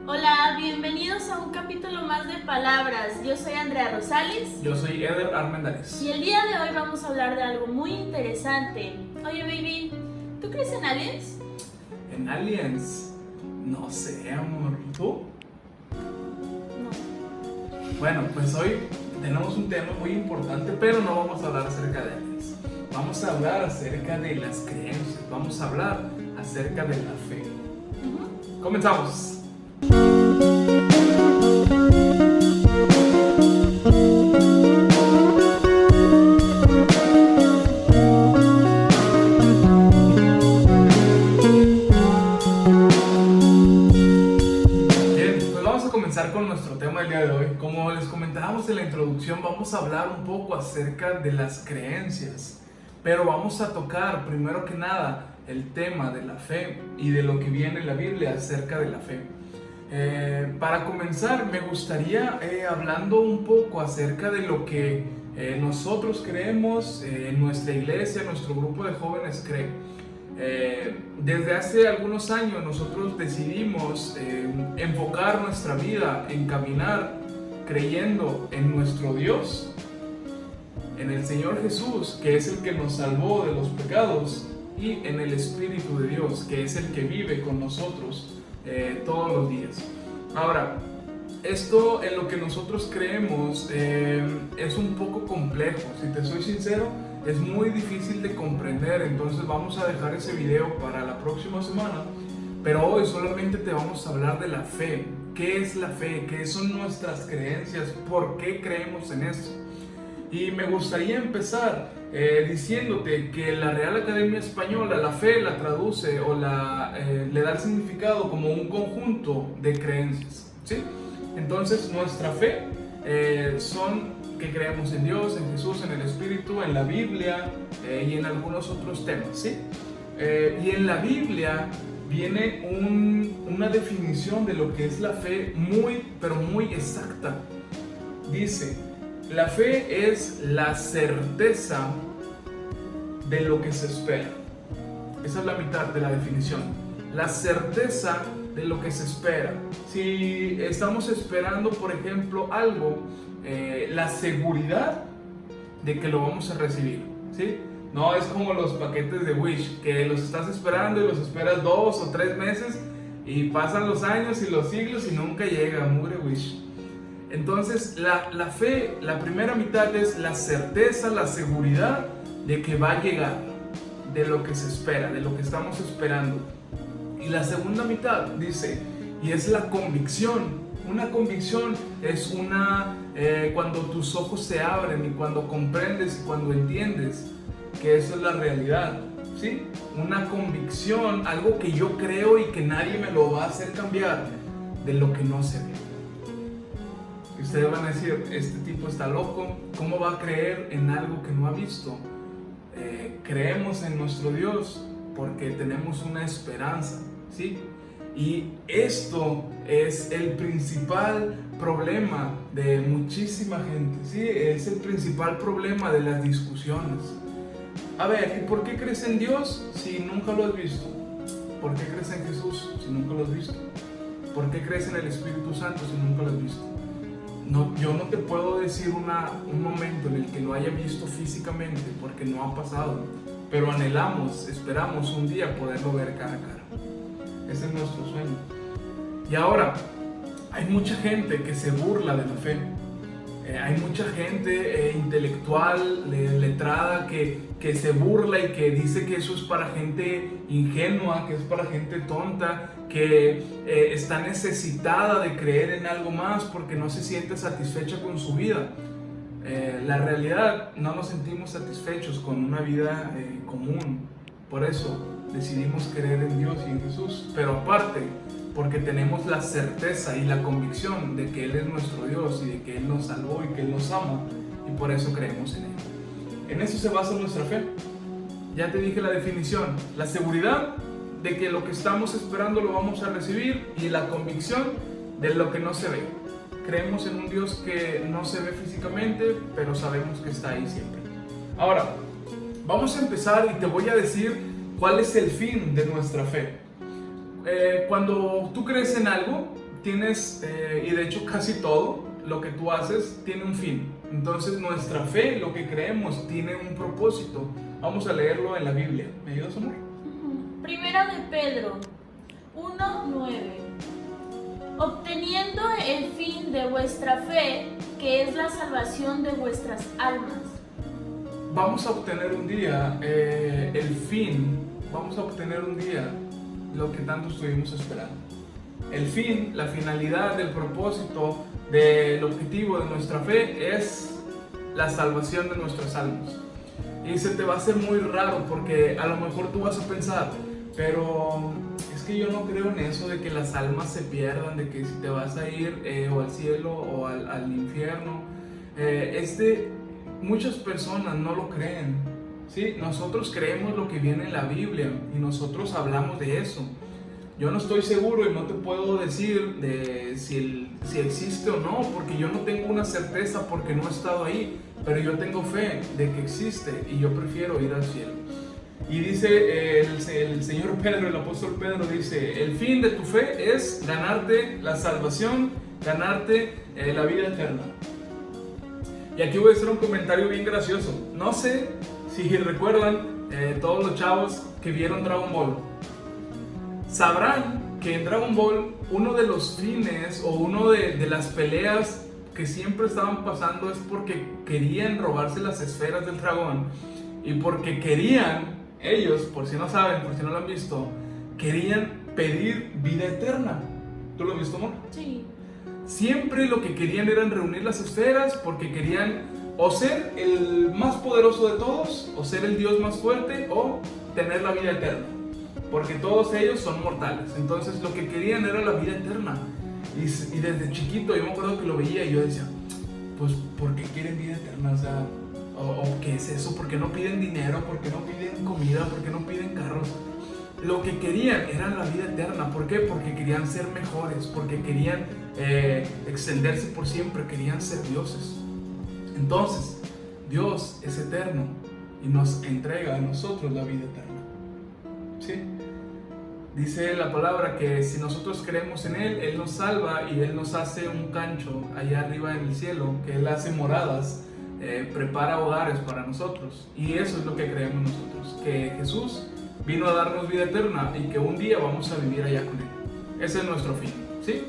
Hola, bienvenidos a un capítulo más de Palabras. Yo soy Andrea Rosales. Yo soy Eder Armendáriz. Y el día de hoy vamos a hablar de algo muy interesante. Oye, baby, ¿tú crees en aliens? ¿En aliens? No sé, amor. ¿Tú? No. Bueno, pues hoy tenemos un tema muy importante, pero no vamos a hablar acerca de aliens. Vamos a hablar acerca de las creencias. Vamos a hablar acerca de la fe. Comenzamos. Con nuestro tema del día de hoy. Como les comentábamos en la introducción, vamos a hablar un poco acerca de las creencias, pero vamos a tocar primero que nada el tema de la fe y de lo que viene en la Biblia acerca de la fe. Para comenzar, me gustaría hablando un poco acerca de lo que nosotros creemos, en nuestra iglesia, nuestro grupo de jóvenes cree. Desde hace algunos años nosotros decidimos enfocar nuestra vida en caminar creyendo en nuestro Dios, en el Señor Jesús, que es el que nos salvó de los pecados, y en el Espíritu de Dios, que es el que vive con nosotros todos los días. Ahora, esto en lo que nosotros creemos es un poco complejo, si te soy sincero. Es muy difícil de comprender, entonces vamos a dejar ese video para la próxima semana. Pero hoy solamente te vamos a hablar de la fe. ¿Qué es la fe? ¿Qué son nuestras creencias? ¿Por qué creemos en eso? Y me gustaría empezar diciéndote que la Real Academia Española la fe la traduce o le da el significado como un conjunto de creencias, ¿sí? Entonces nuestra fe son que creemos en Dios, en Jesús, en el Espíritu, en la Biblia y en algunos otros temas, ¿sí? Y en la Biblia viene una definición de lo que es la fe pero muy exacta. Dice, la fe es la certeza de lo que se espera. Esa es la mitad de la definición. La certeza de lo que se espera. Si estamos esperando, por ejemplo, algo, la seguridad de que lo vamos a recibir, ¿sí? No es como los paquetes de Wish, que los estás esperando y los esperas 2 o 3 meses y pasan los años y los siglos y nunca llega, mugre Wish. Entonces la fe, la primera mitad es la certeza, la seguridad de que va a llegar, de lo que se espera, de lo que estamos esperando. Y la segunda mitad dice, y es la convicción. Una convicción es cuando tus ojos se abren y cuando comprendes y cuando entiendes que eso es la realidad, ¿sí? Una convicción, algo que yo creo y que nadie me lo va a hacer cambiar de lo que no se ve. Y ustedes van a decir, este tipo está loco, ¿cómo va a creer en algo que no ha visto? Creemos en nuestro Dios porque tenemos una esperanza, ¿sí? Y esto es el principal problema de muchísima gente, ¿sí? Es el principal problema de las discusiones. A ver, ¿y por qué crees en Dios si nunca lo has visto? ¿Por qué crees en Jesús si nunca lo has visto? ¿Por qué crees en el Espíritu Santo si nunca lo has visto? No, yo no te puedo decir un momento en el que lo haya visto físicamente porque no ha pasado, pero anhelamos, esperamos un día poderlo ver cara a cara. Ese es nuestro sueño. Y ahora, hay mucha gente que se burla de la fe. Hay mucha gente intelectual, letrada, que se burla y que dice que eso es para gente ingenua, que es para gente tonta, que está necesitada de creer en algo más porque no se siente satisfecha con su vida. La realidad, no nos sentimos satisfechos con una vida común. Por eso decidimos creer en Dios y en Jesús, pero aparte porque tenemos la certeza y la convicción de que Él es nuestro Dios y de que Él nos salvó y que Él nos ama, y por eso creemos en Él. En eso se basa nuestra fe. Ya te dije la definición, la seguridad de que lo que estamos esperando lo vamos a recibir y la convicción de lo que no se ve. Creemos en un Dios que no se ve físicamente, pero sabemos que está ahí siempre. Ahora, vamos a empezar y te voy a decir cuál es el fin de nuestra fe. Cuando tú crees en algo, tienes, y de hecho casi todo lo que tú haces tiene un fin. Entonces nuestra fe, lo que creemos, tiene un propósito. Vamos a leerlo en la Biblia. ¿Me ayudas, amor? Primera de Pedro 1:9. Obteniendo el fin de vuestra fe, que es la salvación de vuestras almas. Vamos a obtener un día el fin, vamos a obtener un día lo que tanto estuvimos esperando. El fin, la finalidad, el propósito, del objetivo de nuestra fe es la salvación de nuestras almas. Y se te va a hacer muy raro porque a lo mejor tú vas a pensar, pero es que yo no creo en eso de que las almas se pierdan, de que si te vas a ir o al cielo o al infierno. Muchas personas no lo creen, ¿sí? Nosotros creemos lo que viene en la Biblia y nosotros hablamos de eso. Yo no estoy seguro y no te puedo decir de si existe o no, porque yo no tengo una certeza porque no he estado ahí, pero yo tengo fe de que existe y yo prefiero ir al cielo. Y dice el Señor Pedro, el apóstol Pedro dice, el fin de tu fe es ganarte la salvación, ganarte la vida eterna. Y aquí voy a hacer un comentario bien gracioso. No sé si recuerdan todos los chavos que vieron Dragon Ball. Sabrán que en Dragon Ball uno de los fines o uno de las peleas que siempre estaban pasando es porque querían robarse las esferas del dragón y porque querían, ellos, por si no saben, por si no lo han visto, querían pedir vida eterna. ¿Tú lo has visto, amor? Sí. Siempre lo que querían eran reunir las esferas porque querían o ser el más poderoso de todos, o ser el Dios más fuerte, o tener la vida eterna. Porque todos ellos son mortales. Entonces lo que querían era la vida eterna. Y desde chiquito yo me acuerdo que lo veía y yo decía, pues ¿por qué quieren vida eterna? O sea, ¿o qué es eso? ¿Por qué no piden dinero? ¿Por qué no piden comida? ¿Por qué no piden carros? Lo que querían era la vida eterna. ¿Por qué? Porque querían ser mejores, porque querían extenderse por siempre, querían ser dioses. Entonces, Dios es eterno y nos entrega a nosotros la vida eterna. ¿Sí? Dice la palabra que si nosotros creemos en Él, Él nos salva y Él nos hace un cancho allá arriba en el cielo, que Él hace moradas, prepara hogares para nosotros. Y eso es lo que creemos nosotros, que Jesús vino a darnos vida eterna y que un día vamos a vivir allá con Él. Ese es nuestro fin, ¿sí?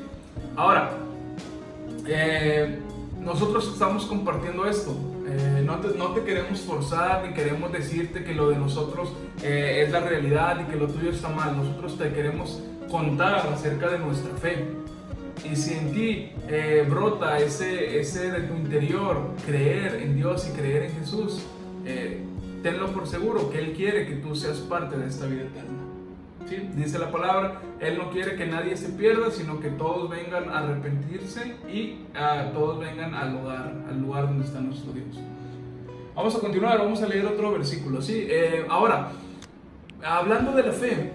Ahora, nosotros estamos compartiendo esto. No te queremos forzar ni queremos decirte que lo de nosotros es la realidad y que lo tuyo está mal. Nosotros te queremos contar acerca de nuestra fe. Y si en ti brota ese de tu interior, creer en Dios y creer en Jesús, tenlo por seguro que Él quiere que tú seas parte de esta vida eterna. ¿Sí? Dice la palabra, Él no quiere que nadie se pierda, sino que todos vengan a arrepentirse y todos vengan al lugar donde está nuestro Dios. Vamos a continuar, vamos a leer otro versículo. ¿Sí? Ahora, hablando de la fe,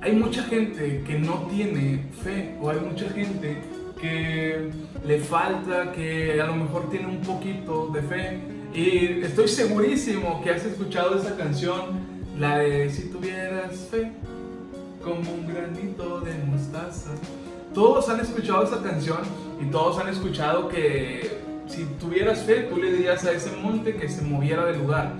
hay mucha gente que no tiene fe, o hay mucha gente que le falta, que a lo mejor tiene un poquito de fe. Y estoy segurísimo que has escuchado esa canción, la de si tuvieras fe como un granito de mostaza. Todos han escuchado esa canción y todos han escuchado que si tuvieras fe, tú le dirías a ese monte que se moviera del lugar.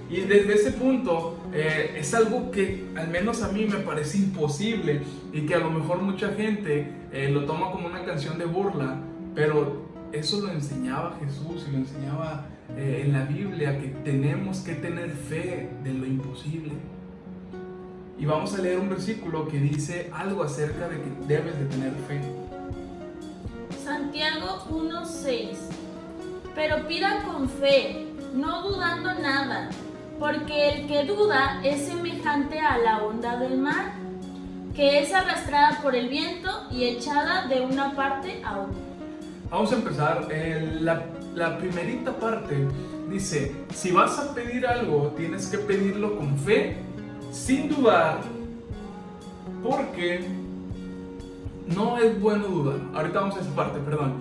Y desde ese punto es algo que al menos a mí me parece imposible y que a lo mejor mucha gente lo toma como una canción de burla, pero eso lo enseñaba Jesús y lo enseñaba en la Biblia, que tenemos que tener fe de lo imposible. Y vamos a leer un versículo que dice algo acerca de que debes de tener fe. Santiago 1:6. Pero pida con fe, no dudando nada, porque el que duda es semejante a la onda del mar, que es arrastrada por el viento y echada de una parte a otra. Vamos a empezar. La primerita parte dice, si vas a pedir algo, tienes que pedirlo con fe, sin dudar, porque no es bueno dudar. Ahorita vamos a esa parte, perdón.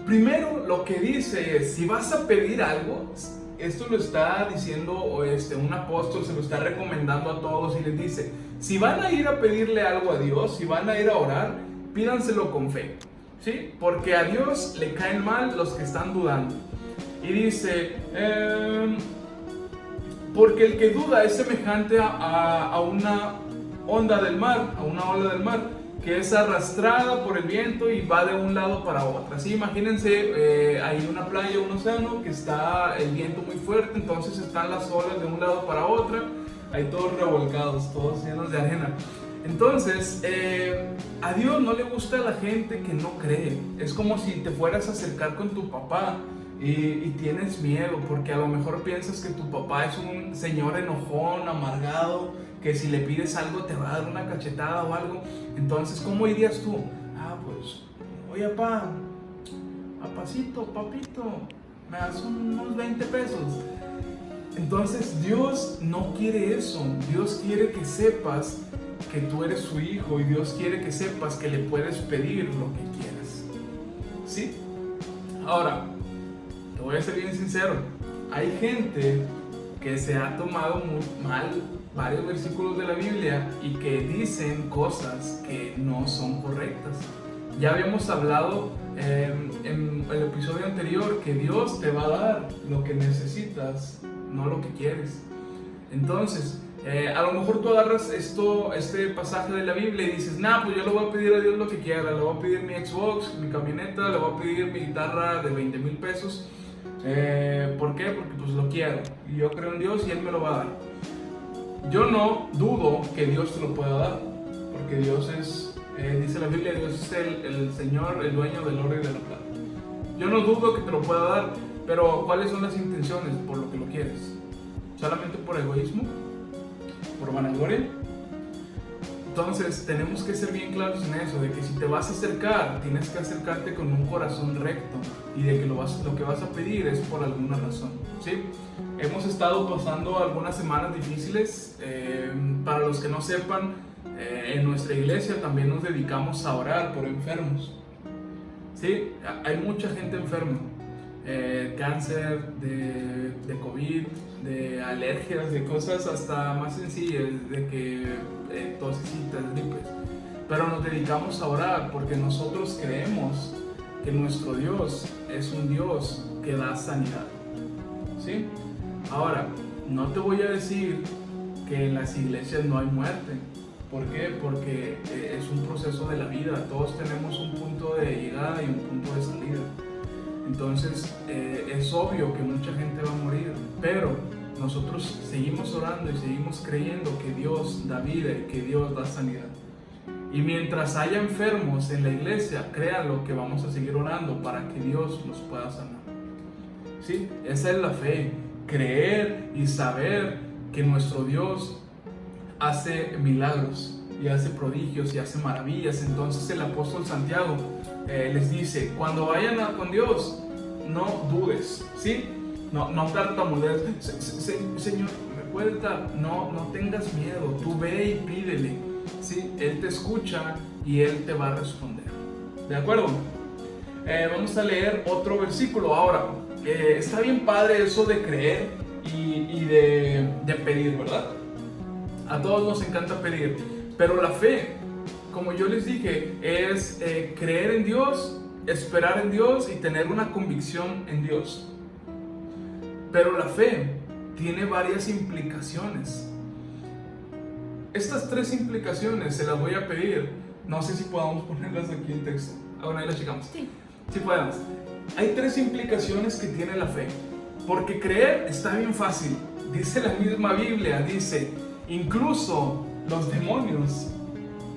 Primero lo que dice es, si vas a pedir algo, esto lo está diciendo un apóstol, se lo está recomendando a todos y les dice, si van a ir a pedirle algo a Dios, si van a ir a orar, pídanselo con fe, ¿sí? Porque a Dios le caen mal los que están dudando. Y dice, porque el que duda es semejante a una onda del mar, a una ola del mar, que es arrastrada por el viento y va de un lado para otro. Así imagínense, hay una playa, un océano, que está el viento muy fuerte, entonces están las olas de un lado para otro, ahí todos revolcados, todos llenos de arena. Entonces, a Dios no le gusta a la gente que no cree. Es como si te fueras a acercar con tu papá y tienes miedo, porque a lo mejor piensas que tu papá es un señor enojón, amargado, que si le pides algo te va a dar una cachetada o algo. Entonces, ¿cómo irías tú? Pues, oye, papacito, papito, me das unos 20 pesos. Entonces, Dios no quiere eso. Dios quiere que sepas que tú eres su hijo, y Dios quiere que sepas que le puedes pedir lo que quieras, ¿sí? Ahora, te voy a ser bien sincero. Hay gente que se ha tomado muy mal varios versículos de la Biblia y que dicen cosas que no son correctas. Ya habíamos hablado en el episodio anterior que Dios te va a dar lo que necesitas, no lo que quieres. Entonces, a lo mejor tú agarras este pasaje de la Biblia y dices, pues yo le voy a pedir a Dios lo que quiera, le voy a pedir mi Xbox, mi camioneta, le voy a pedir mi guitarra de 20,000 pesos. ¿Por qué? Porque pues lo quiero y yo creo en Dios y Él me lo va a dar. Yo no dudo que Dios te lo pueda dar, porque Dios es, dice la Biblia, Dios es el Señor, el dueño del oro y de la plata. Yo no dudo que te lo pueda dar, pero ¿cuáles son las intenciones por lo que lo quieres? ¿Solamente por egoísmo? ¿Por vanagloria? Entonces tenemos que ser bien claros en eso, de que si te vas a acercar, tienes que acercarte con un corazón recto, y de que lo que vas a pedir es por alguna razón, ¿sí? Hemos estado pasando algunas semanas difíciles. Para los que no sepan, en nuestra iglesia también nos dedicamos a orar por enfermos, ¿sí? Hay mucha gente enferma, cáncer, de COVID, de alergias, de cosas hasta más sencillas, de que tosecitas, gripes. Pero nos dedicamos a orar porque nosotros creemos que nuestro Dios es un Dios que da sanidad, ¿sí? Ahora, no te voy a decir que en las iglesias no hay muerte. ¿Por qué? Porque es un proceso de la vida. Todos tenemos un punto de llegada y un punto de salida. Entonces, es obvio que mucha gente va a morir, pero nosotros seguimos orando y seguimos creyendo que Dios da vida y que Dios da sanidad. Y mientras haya enfermos en la iglesia, créanlo que vamos a seguir orando para que Dios los pueda sanar, ¿sí? Esa es la fe. Creer y saber que nuestro Dios hace milagros y hace prodigios y hace maravillas. Entonces el apóstol Santiago les dice, cuando vayan con Dios, no dudes, ¿sí? No tartamudees. Señor, ¿me puedes dar? No tengas miedo, tú ve y pídele, ¿sí? Él te escucha y Él te va a responder, ¿de acuerdo? Vamos a leer otro versículo ahora. Está bien padre eso de creer y de pedir, ¿verdad? A todos nos encanta pedir, pero la fe, como yo les dije, es creer en Dios, esperar en Dios y tener una convicción en Dios. Pero la fe tiene varias implicaciones. Estas 3 implicaciones se las voy a pedir. No sé si podamos ponerlas aquí en texto. Bueno, ahí las checamos. Sí podemos. Hay 3 implicaciones que tiene la fe. Porque creer está bien fácil. Dice la misma Biblia, dice, incluso los demonios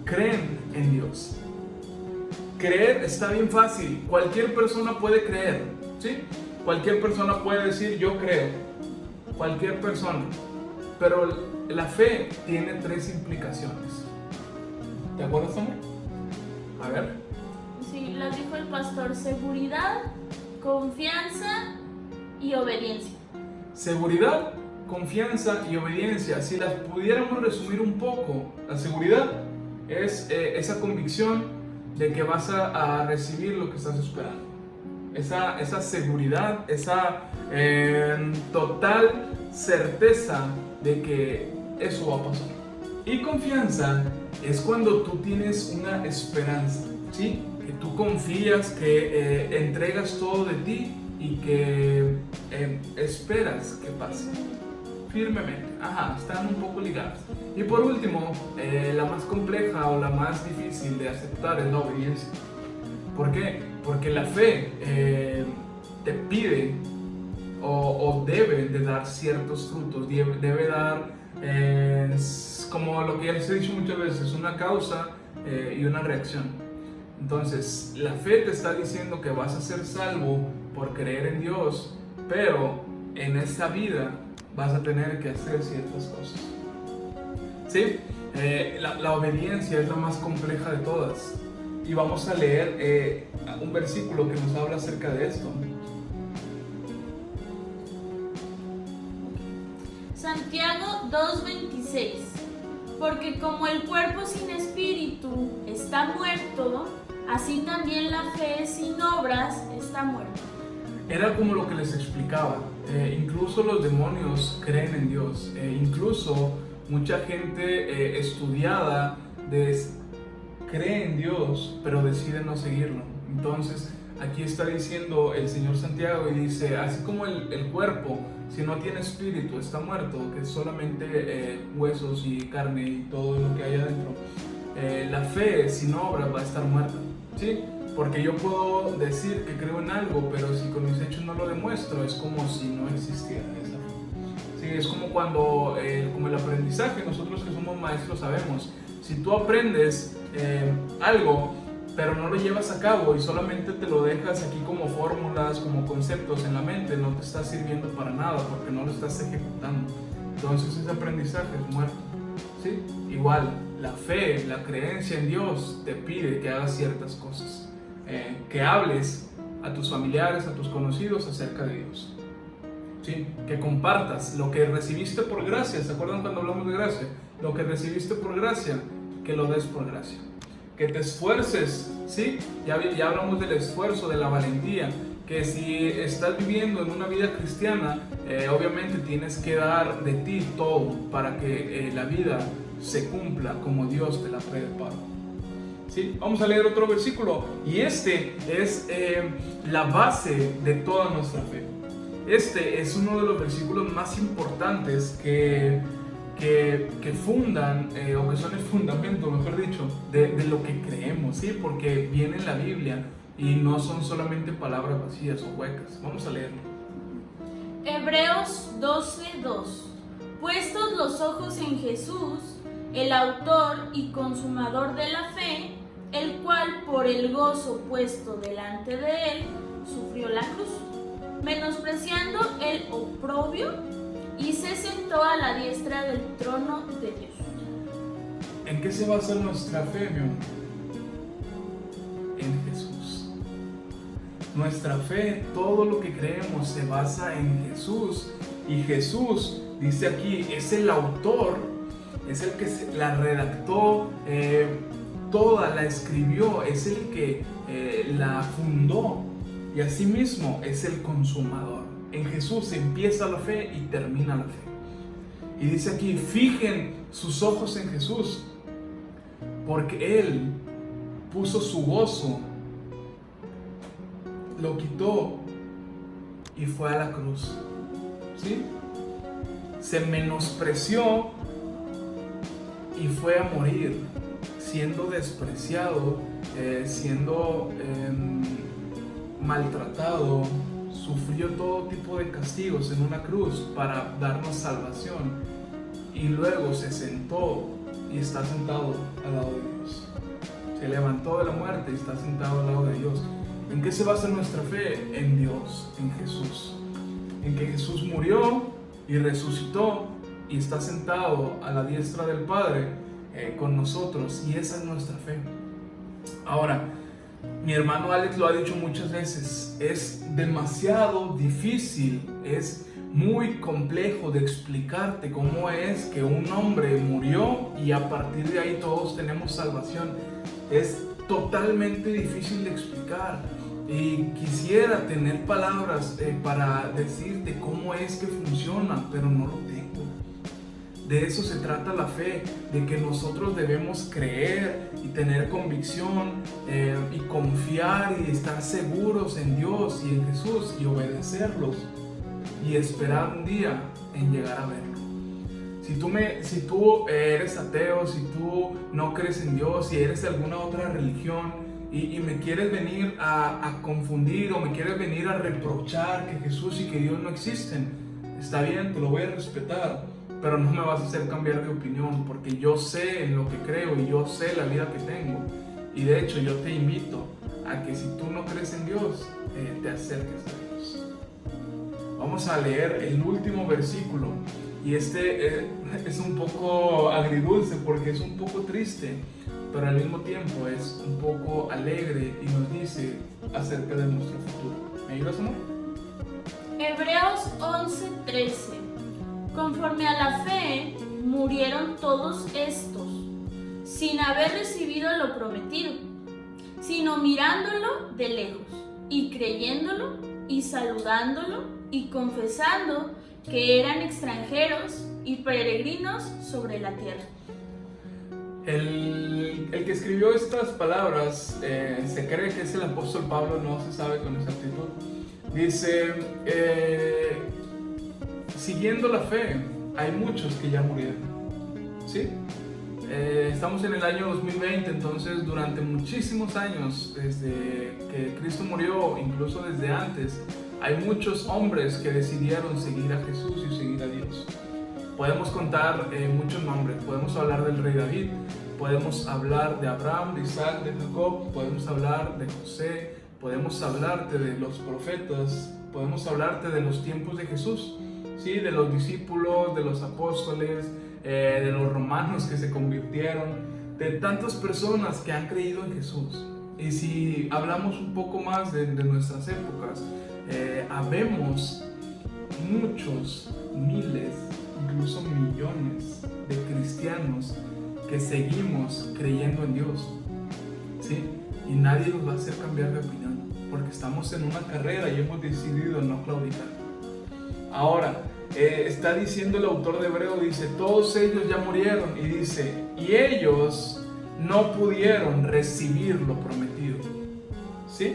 creen en Dios. Creer está bien fácil. Cualquier persona puede creer, ¿sí? Cualquier persona puede decir, yo creo. Cualquier persona. Pero la fe tiene 3 implicaciones. ¿Te acuerdas, amor? A ver. Sí, las dijo el pastor: seguridad, confianza y obediencia. Seguridad, confianza y obediencia. Si las pudiéramos resumir un poco, la seguridad es esa convicción de que vas a recibir lo que estás esperando. Esa seguridad, esa total certeza de que eso va a pasar. Y confianza es cuando tú tienes una esperanza, ¿sí? Que tú confías, que entregas todo de ti y que esperas que pase firmemente. Están un poco ligadas. Y por último, la más compleja o la más difícil de aceptar es la obediencia. ¿Por qué? Porque la fe te pide o debe de dar ciertos frutos, debe dar, como lo que ya les he dicho muchas veces, una causa y una reacción. Entonces, la fe te está diciendo que vas a ser salvo por creer en Dios, pero en esta vida vas a tener que hacer ciertas cosas. ¿Sí? La obediencia es la más compleja de todas. Y vamos a leer un versículo que nos habla acerca de esto. Santiago 2:26. Porque como el cuerpo sin espíritu está muerto, así también la fe sin obras está muerta. Era como lo que les explicaba. Incluso los demonios creen en Dios. Incluso mucha gente estudiada cree en Dios, pero decide no seguirlo. Entonces, aquí está diciendo el Señor Santiago y dice, así como el cuerpo, si no tiene espíritu, está muerto, que es solamente huesos y carne y todo lo que hay adentro. La fe sin obras va a estar muerta, ¿sí? Porque yo puedo decir que creo en algo, pero si con mis hechos no lo demuestro, es como si no existiera esa fe. Sí, es como cuando, como el aprendizaje, nosotros que somos maestros sabemos, si tú aprendes algo, pero no lo llevas a cabo y solamente te lo dejas aquí como fórmulas, como conceptos en la mente, no te está sirviendo para nada porque no lo estás ejecutando. Entonces ese aprendizaje es muerto, ¿sí? Igual, la fe, la creencia en Dios te pide que hagas ciertas cosas. Que hables a tus familiares, a tus conocidos acerca de Dios, ¿sí? Que compartas lo que recibiste por gracia. ¿Se acuerdan cuando hablamos de gracia? Lo que recibiste por gracia, que lo des por gracia. Que te esfuerces, ¿sí? Ya hablamos del esfuerzo, de la valentía. Que si estás viviendo en una vida cristiana, obviamente tienes que dar de ti todo para que la vida se cumpla como Dios te la prepara. ¿Sí? Vamos a leer otro versículo y este es la base de toda nuestra fe. Este es uno de los versículos más importantes que fundan o que son el fundamento, mejor dicho, de lo que creemos, ¿sí? Porque viene en la Biblia y no son solamente palabras vacías o huecas. Vamos a leerlo. Hebreos 12:2. Puestos los ojos en Jesús, el autor y consumador de la fe, el cual por el gozo puesto delante de él sufrió la cruz, menospreciando el oprobio, y se sentó a la diestra del trono de Dios. ¿En qué se basa nuestra fe, mi amor? En Jesús. Nuestra fe, todo lo que creemos se basa en Jesús. Y Jesús, dice aquí, es el autor, es el que la redactó, toda la escribió, es el que la fundó. Y asimismo es el consumador. En Jesús empieza la fe y termina la fe. Y dice aquí, fijen sus ojos en Jesús, porque Él puso su gozo, lo quitó y fue a la cruz. ¿Sí? Se menospreció y fue a morir, siendo despreciado, siendo maltratado. Sufrió todo tipo de castigos en una cruz para darnos salvación, y luego se sentó y está sentado al lado de Dios. Se levantó de la muerte y está sentado al lado de Dios. ¿En qué se basa nuestra fe? En Dios, en Jesús. En que Jesús murió y resucitó y está sentado a la diestra del Padre con nosotros, y esa es nuestra fe. Ahora, mi hermano Alex lo ha dicho muchas veces, es demasiado difícil, es muy complejo de explicarte cómo es que un hombre murió y a partir de ahí todos tenemos salvación. Es totalmente difícil de explicar y quisiera tener palabras para decirte cómo es que funciona, pero no lo tengo. De eso se trata la fe, de que nosotros debemos creer y tener convicción y confiar y estar seguros en Dios y en Jesús y obedecerlos y esperar un día en llegar a verlo. Si tú eres ateo, si tú no crees en Dios, si eres de alguna otra religión y me quieres venir a confundir o me quieres venir a reprochar que Jesús y que Dios no existen, está bien, te lo voy a respetar. Pero no me vas a hacer cambiar de opinión, porque yo sé en lo que creo y yo sé la vida que tengo. Y de hecho yo te invito a que si tú no crees en Dios, te acerques a Dios. Vamos a leer el último versículo. Y este es un poco agridulce porque es un poco triste, pero al mismo tiempo es un poco alegre y nos dice acerca de nuestro futuro. ¿Me ayudas, amor? Hebreos 11:13. Conforme a la fe, murieron todos estos, sin haber recibido lo prometido, sino mirándolo de lejos, y creyéndolo, y saludándolo, y confesando que eran extranjeros y peregrinos sobre la tierra. El que escribió estas palabras, se cree que es el apóstol Pablo, no se sabe con exactitud. Dice, siguiendo la fe, hay muchos que ya murieron, ¿sí? Estamos en el año 2020, entonces durante muchísimos años, desde que Cristo murió, incluso desde antes, hay muchos hombres que decidieron seguir a Jesús y seguir a Dios. Podemos contar muchos nombres, podemos hablar del rey David, podemos hablar de Abraham, de Isaac, de Jacob, podemos hablar de José, podemos hablarte de los profetas, podemos hablarte de los tiempos de Jesús, ¿sí? De los discípulos, de los apóstoles, de los romanos que se convirtieron, de tantas personas que han creído en Jesús. Y si hablamos un poco más de nuestras épocas, habemos muchos, miles, incluso millones de cristianos que seguimos creyendo en Dios, ¿sí? Y nadie nos va a hacer cambiar de opinión, porque estamos en una carrera y hemos decidido no claudicar. Ahora, está diciendo el autor de Hebreo, dice, todos ellos ya murieron, y dice, y ellos no pudieron recibir lo prometido, ¿sí?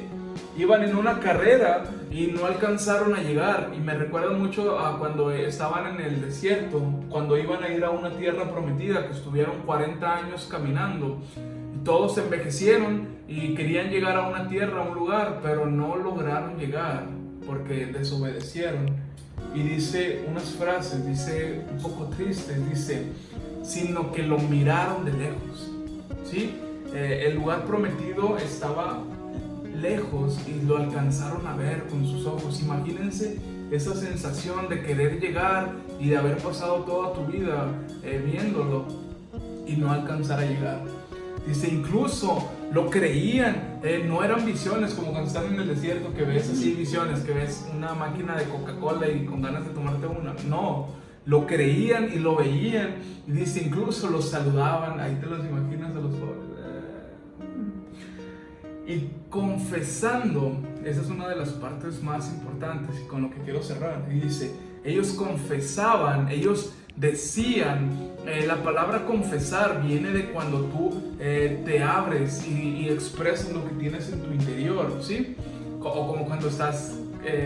Iban en una carrera y no alcanzaron a llegar, y me recuerda mucho a cuando estaban en el desierto, cuando iban a ir a una tierra prometida, que estuvieron 40 años caminando, y todos se envejecieron y querían llegar a una tierra, a un lugar, pero no lograron llegar porque desobedecieron. Y dice unas frases, dice un poco tristes, dice, sino que lo miraron de lejos, ¿sí? El lugar prometido estaba lejos y lo alcanzaron a ver con sus ojos. Imagínense esa sensación de querer llegar y de haber pasado toda tu vida viéndolo y no alcanzar a llegar. Dice, incluso lo creían, no eran visiones como cuando están en el desierto que ves así visiones, que ves una máquina de Coca-Cola y con ganas de tomarte una. No, lo creían y lo veían. Y dice, incluso los saludaban, ahí te los imaginas a los jóvenes. Y confesando, esa es una de las partes más importantes y con lo que quiero cerrar. Y dice, ellos confesaban, ellos decían, la palabra confesar viene de cuando tú te abres y expresas lo que tienes en tu interior, ¿sí? O como cuando estás,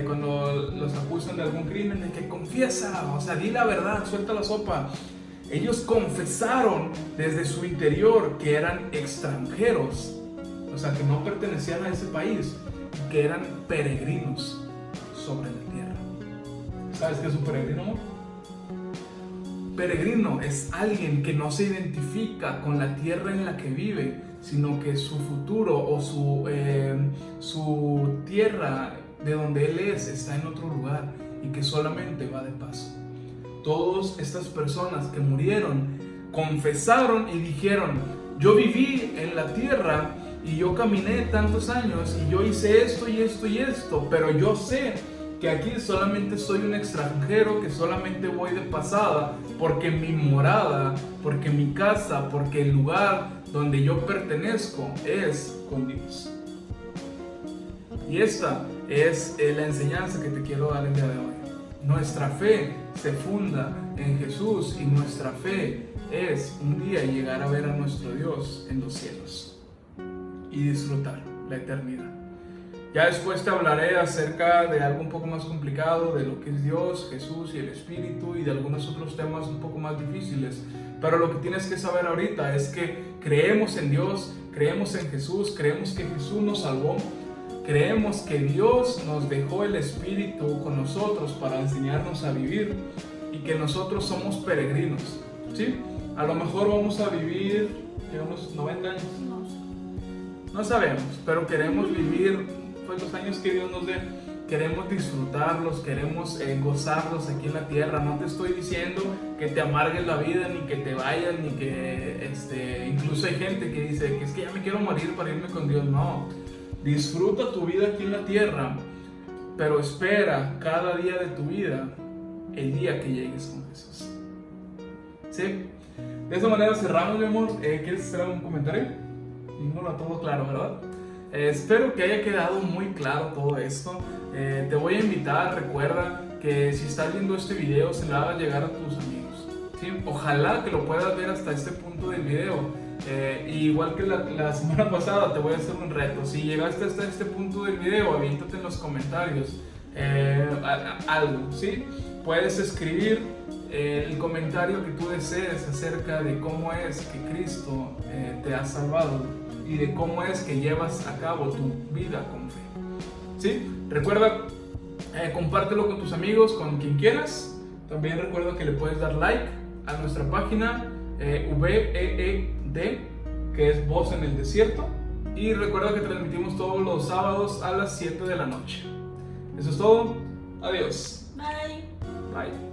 cuando los acusan de algún crimen, de que confiesa, o sea, di la verdad, suelta la sopa. Ellos confesaron desde su interior que eran extranjeros, o sea, que no pertenecían a ese país, que eran peregrinos sobre la tierra. ¿Sabes qué es un peregrino, amor? Peregrino es alguien que no se identifica con la tierra en la que vive, sino que su futuro o su tierra de donde él es está en otro lugar y que solamente va de paso. Todas estas personas que murieron confesaron y dijeron, yo viví en la tierra y yo caminé tantos años y yo hice esto y esto y esto, pero yo sé que aquí solamente soy un extranjero, que solamente voy de pasada, porque mi morada, porque mi casa, porque el lugar donde yo pertenezco es con Dios. Y esta es la enseñanza que te quiero dar el día de hoy. Nuestra fe se funda en Jesús y nuestra fe es un día llegar a ver a nuestro Dios en los cielos y disfrutar la eternidad. Ya después te hablaré acerca de algo un poco más complicado, de lo que es Dios, Jesús y el Espíritu, y de algunos otros temas un poco más difíciles. Pero lo que tienes que saber ahorita es que creemos en Dios, creemos en Jesús, creemos que Jesús nos salvó, creemos que Dios nos dejó el Espíritu con nosotros para enseñarnos a vivir y que nosotros somos peregrinos, ¿sí? A lo mejor vamos a vivir unos 90 años, no sabemos, pero queremos vivir pues los años que Dios nos dé, queremos disfrutarlos, queremos gozarlos aquí en la tierra. No te estoy diciendo que te amargues la vida, ni que te vayas, ni que incluso hay gente que dice que es que ya me quiero morir para irme con Dios. No, disfruta tu vida aquí en la tierra, pero espera cada día de tu vida el día que llegues con Jesús. ¿Sí? De esa manera cerramos, mi amor. ¿Quieres hacer algún comentario? Ninguno, todo claro, ¿verdad? Espero que haya quedado muy claro todo esto. Te voy a invitar, recuerda que si estás viendo este video se lo hagas llegar a tus amigos, ¿sí? Ojalá que lo puedas ver hasta este punto del video. Igual que la semana pasada te voy a hacer un reto. Si llegaste hasta este punto del video, aviéntate en los comentarios algo, ¿sí? Puedes escribir el comentario que tú desees acerca de cómo es que Cristo te ha salvado y de cómo es que llevas a cabo tu vida con fe, ¿sí? Recuerda, compártelo con tus amigos, con quien quieras. También recuerda que le puedes dar like a nuestra página VEED, que es Voz en el Desierto. Y recuerda que transmitimos todos los sábados a las 7 de la noche. Eso es todo. Adiós. Bye. Bye.